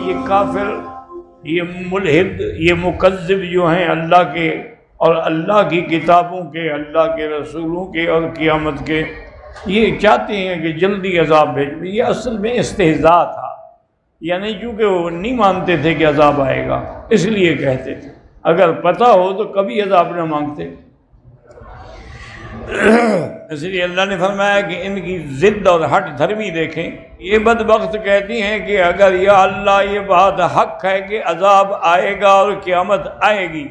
یہ کافر، یہ ملحد، یہ مکذب جو ہیں اللہ کے اور اللہ کی کتابوں کے، اللہ کے رسولوں کے اور قیامت کے، یہ چاہتے ہیں کہ جلدی عذاب بھیج۔ یہ اصل میں استہزاء تھا، یعنی چونکہ وہ نہیں مانتے تھے کہ عذاب آئے گا اس لیے کہتے تھے، اگر پتہ ہو تو کبھی عذاب نہ مانگتے۔ اس لیے اللہ نے فرمایا کہ ان کی ضد اور ہٹ دھرمی دیکھیں، یہ بدبخت کہتی ہیں کہ اگر یا اللہ یہ بات حق ہے کہ عذاب آئے گا اور قیامت آئے گی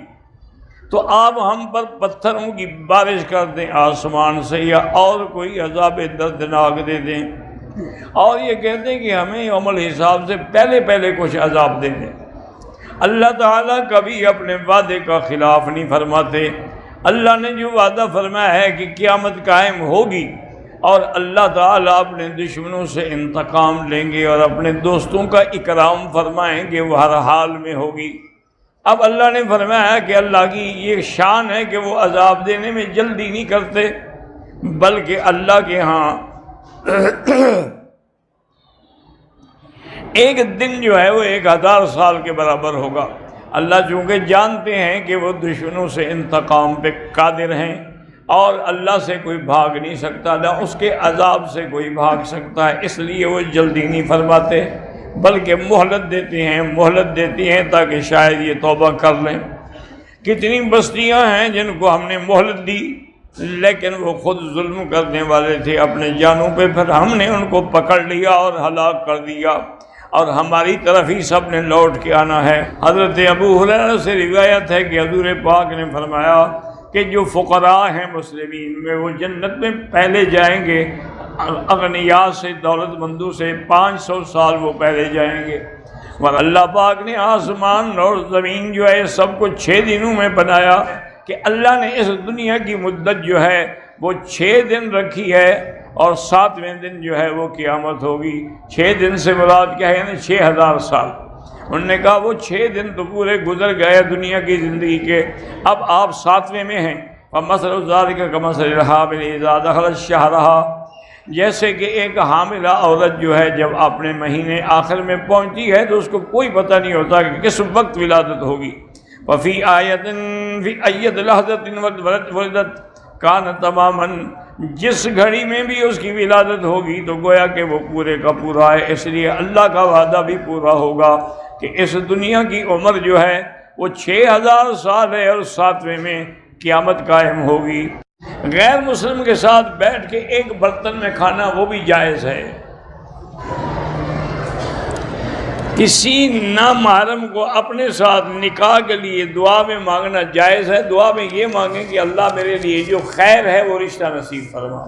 تو آپ ہم پر پتھروں کی بارش کر دیں آسمان سے، یا اور کوئی عذاب دردناک دے دیں، اور یہ کہتے ہیں کہ ہمیں یوم الحساب سے پہلے پہلے کچھ عذاب دے دیں۔ اللہ تعالیٰ کبھی اپنے وعدے کا خلاف نہیں فرماتے۔ اللہ نے جو وعدہ فرمایا ہے کہ قیامت قائم ہوگی اور اللہ تعالیٰ اپنے دشمنوں سے انتقام لیں گے اور اپنے دوستوں کا اکرام فرمائیں گے، وہ ہر حال میں ہوگی۔ اب اللہ نے فرمایا کہ اللہ کی یہ شان ہے کہ وہ عذاب دینے میں جلدی نہیں کرتے، بلکہ اللہ کے ہاں ایک دن جو ہے وہ 1000 سال کے برابر ہوگا۔ اللہ چونکہ جانتے ہیں کہ وہ دشمنوں سے انتقام پہ قادر ہیں اور اللہ سے کوئی بھاگ نہیں سکتا، نہ اس کے عذاب سے کوئی بھاگ سکتا ہے، اس لیے وہ جلدی نہیں فرماتے بلکہ مہلت دیتی ہیں تاکہ شاید یہ توبہ کر لیں۔ کتنی بستیاں ہیں جن کو ہم نے مہلت دی لیکن وہ خود ظلم کرنے والے تھے اپنے جانوں پہ، پھر ہم نے ان کو پکڑ لیا اور ہلاک کر دیا، اور ہماری طرف ہی سب نے لوٹ کے آنا ہے۔ حضرت ابو ہریرہ سے روایت ہے کہ حضور پاک نے فرمایا کہ جو فقراء ہیں مسلمین میں وہ جنت میں پہلے جائیں گے، اغنیاء سے، دولت مندوں سے 500 سال وہ پہلے جائیں گے۔ اور اللہ پاک نے آسمان اور زمین جو ہے سب کو 6 دنوں میں بنایا، کہ اللہ نے اس دنیا کی مدت جو ہے وہ 6 دن رکھی ہے، اور 7ویں دن جو ہے وہ قیامت ہوگی۔ 6 دن سے مراد کیا ہے؟ یعنی 6000 سال۔ انہوں نے کہا وہ 6 دن تو پورے گزر گئے دنیا کی زندگی کے، اب آپ 7ویں میں ہیں۔ وَمَثَلُ ذَلِكَ كَمَثَلِ الْحَامِلِ إِذَا دَخَلَ شَهْرَهَا، جیسے کہ ایک حاملہ عورت جو ہے جب اپنے مہینے آخر میں پہنچتی ہے تو اس کو کوئی پتہ نہیں ہوتا کہ کس وقت ولادت ہوگی۔ وَفِي آیَةٍ فِي أَيِّ لَحْظَةٍ وَلَدَتْ کان تماماً، جس گھڑی میں بھی اس کی ولادت ہوگی تو گویا کہ وہ پورے کا پورا ہے۔ اس لیے اللہ کا وعدہ بھی پورا ہوگا کہ اس دنیا کی عمر جو ہے وہ 6000 سال ہے، اور 7ویں میں قیامت قائم ہوگی۔ غیر مسلم کے ساتھ بیٹھ کے ایک برتن میں کھانا وہ بھی جائز ہے۔ کسی نامحرم کو اپنے ساتھ نکاح کے لیے دعا میں مانگنا جائز ہے۔ دعا میں یہ مانگیں کہ اللہ میرے لیے جو خیر ہے وہ رشتہ نصیب فرما۔